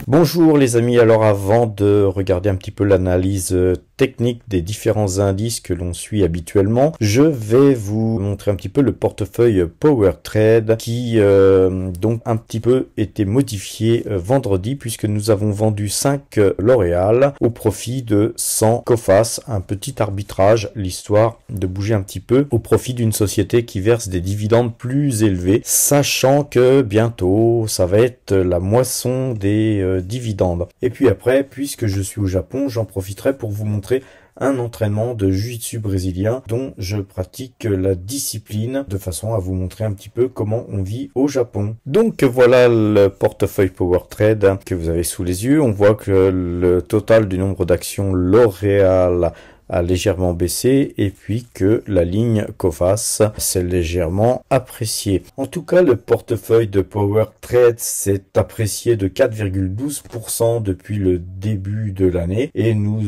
Bonjour les amis, alors avant de regarder un petit peu l'analyse technique des différents indices que l'on suit habituellement, je vais vous montrer un petit peu le portefeuille PowerTrade qui donc un petit peu été modifié vendredi puisque nous avons vendu 5 L'Oréal au profit de 100 Coface, un petit arbitrage, l'histoire de bouger un petit peu au profit d'une société qui verse des dividendes plus élevés, sachant que bientôt ça va être la moisson des dividendes. Et puis après, puisque je suis au Japon, j'en profiterai pour vous montrer un entraînement de jiu-jitsu brésilien dont je pratique la discipline de façon à vous montrer un petit peu comment on vit au Japon. Donc voilà le portefeuille PowerTrade que vous avez sous les yeux. On voit que le total du nombre d'actions L'Oréal a légèrement baissé et puis que la ligne Coface s'est légèrement appréciée. En tout cas, le portefeuille de PowerTrade s'est apprécié de 4,12% depuis le début de l'année et nous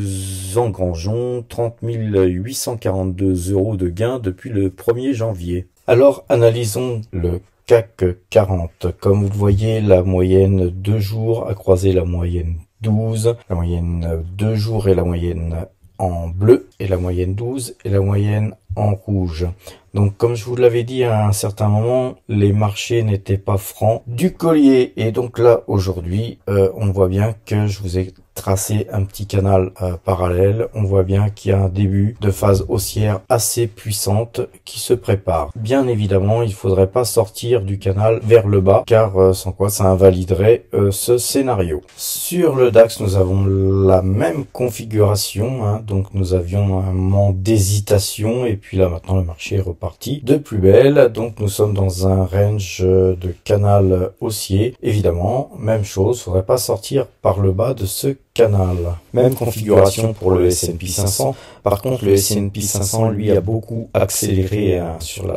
engrangeons 30 842 € de gains depuis le 1er janvier. Alors, analysons le CAC 40. Comme vous le voyez, la moyenne 2 jours a croisé la moyenne 12, la moyenne 2 jours et la moyenne en bleu et la moyenne 12 et la moyenne en rouge. Donc comme je vous l'avais dit à un certain moment, les marchés n'étaient pas francs du collier. Et donc là aujourd'hui, on voit bien que je vous ai tracé un petit canal parallèle. On voit bien qu'il y a un début de phase haussière assez puissante qui se prépare. Bien évidemment, il faudrait pas sortir du canal vers le bas car sans quoi ça invaliderait ce scénario. Sur le DAX, nous avons la même configuration. Donc nous avions un moment d'hésitation et puis là maintenant le marché est reparti de plus belle. Donc nous sommes dans un range de canal haussier. Évidemment, même chose, faudrait pas sortir par le bas de ce canal. Même configuration pour le S&P 500. Par contre, le S&P 500, lui, a beaucoup accéléré sur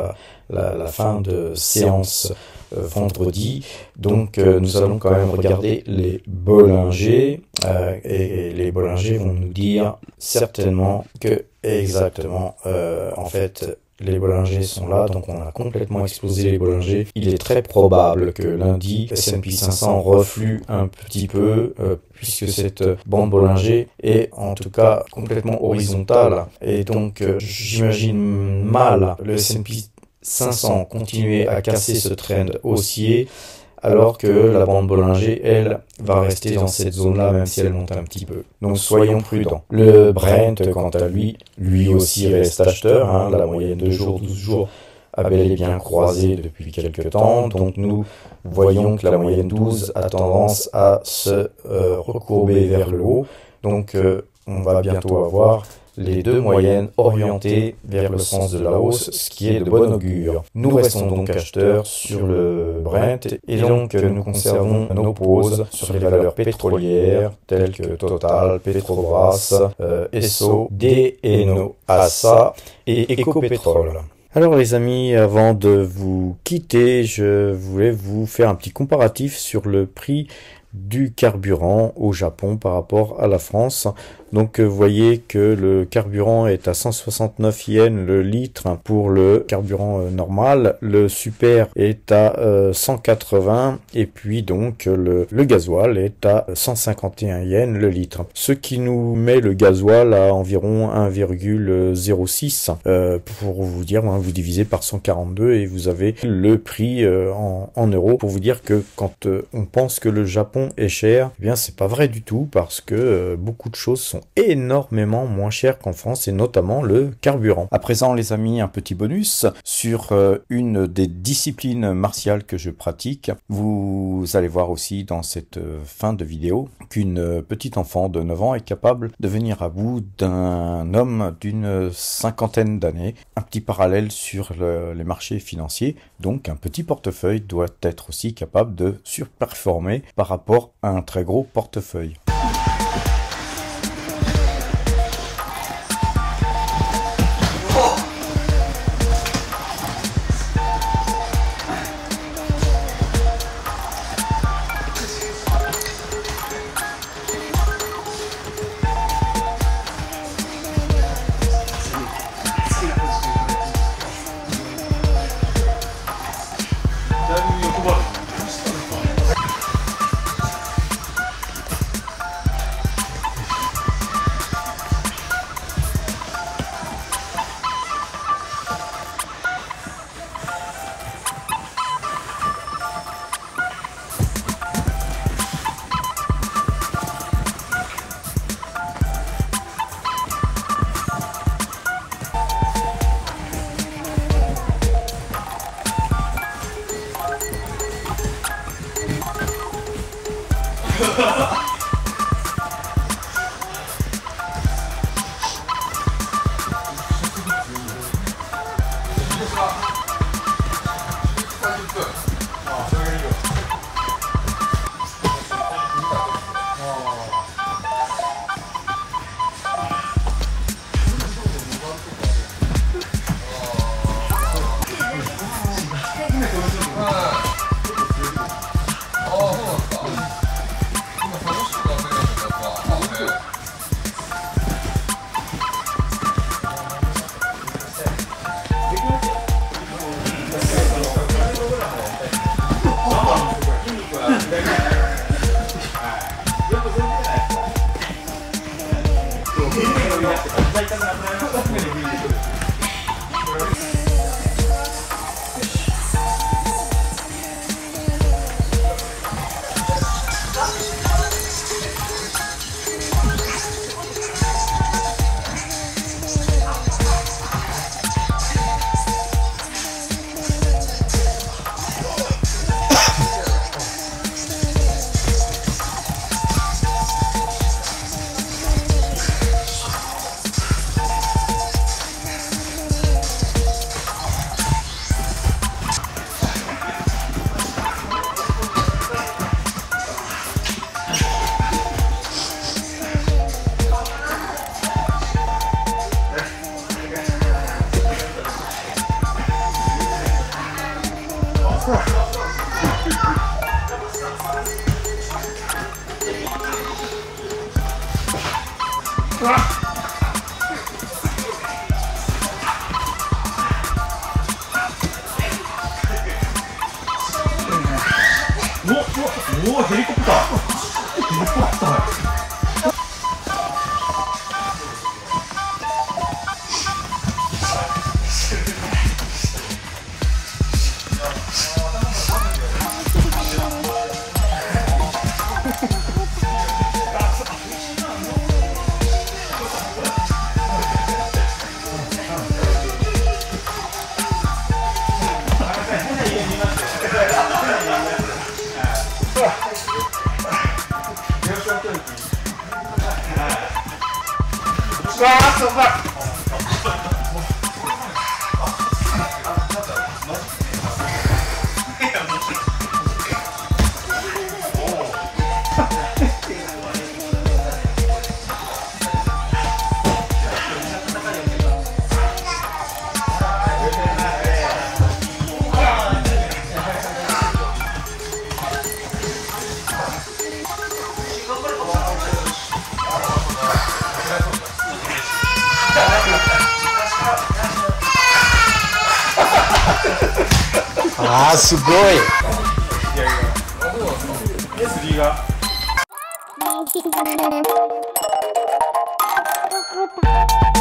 la fin de séance vendredi. Donc, nous allons quand même regarder les Bollinger. Et les Bollinger vont nous dire certainement que exactement, en fait, les Bollinger sont là, donc on a complètement explosé les Bollinger. Il est très probable que lundi, S&P 500 reflue un petit peu, puisque cette bande Bollinger est en tout cas complètement horizontale. Et donc, j'imagine mal le S&P 500 continuer à casser ce trend haussier, alors que la bande Bollinger, elle, va rester dans cette zone-là, même si elle monte un petit peu. Donc soyons prudents. Le Brent, quant à lui aussi reste acheteur. La moyenne de jours, 12 jours, a bel et bien croisé depuis quelques temps. Donc nous voyons que la moyenne 12 a tendance à se recourber vers le haut. Donc on va bientôt avoir les deux moyennes orientées vers le sens de la hausse, ce qui est de bon augure. Nous restons donc acheteurs sur le Brent et donc nous conservons nos pauses sur les valeurs pétrolières telles que Total, Petrobras, Esso, DNO, ASA et Ecopetrol. Alors les amis, avant de vous quitter, je voulais vous faire un petit comparatif sur le prix du carburant au Japon par rapport à la France. Donc vous voyez que le carburant est à 169 yens le litre pour le carburant normal, le super est à 180 et puis donc le gasoil est à 151 yens le litre. Ce qui nous met le gasoil à environ 1,06 pour vous dire, vous divisez par 142 et vous avez le prix en euros pour vous dire que quand on pense que le Japon est cher, eh bien c'est pas vrai du tout parce que beaucoup de choses sont énormément moins chères qu'en France et notamment le carburant. À présent les amis, un petit bonus sur une des disciplines martiales que je pratique. Vous allez voir aussi dans cette fin de vidéo qu'une petite enfant de 9 ans est capable de venir à bout d'un homme d'une cinquantaine d'années. Un petit parallèle sur les marchés financiers, donc un petit portefeuille doit être aussi capable de surperformer par rapport à un très gros portefeuille. おお、ヘリコプター。ヘリコプター。わあ、すごい。あー、すごい。いやいや、釣りが。Thank you.